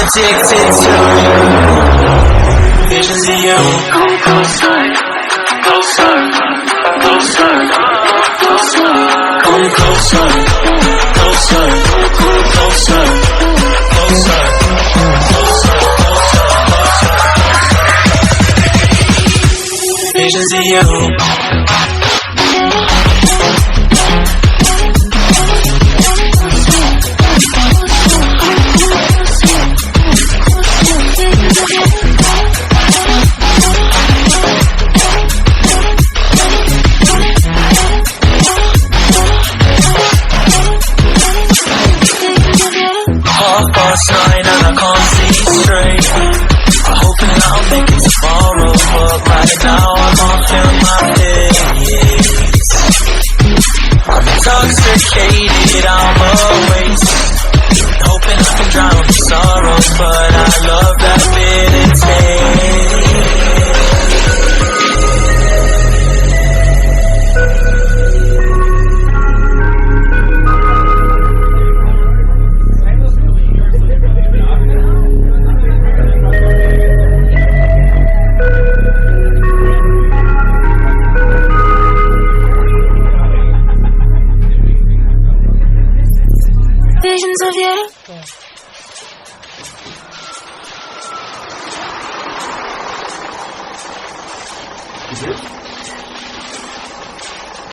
addicted to visions of you. Come closer, closer, closer, closer. Come closer, closer, closer, closer, closer, closer. Visions of you. Past 9 and I can't see straight. I'm hoping that I'll make it tomorrow, but right now I can't feel my face. I'm intoxicated, I'm awake, hoping I can drown the sorrows, but I love that bitter taste. Visions of you. Is it?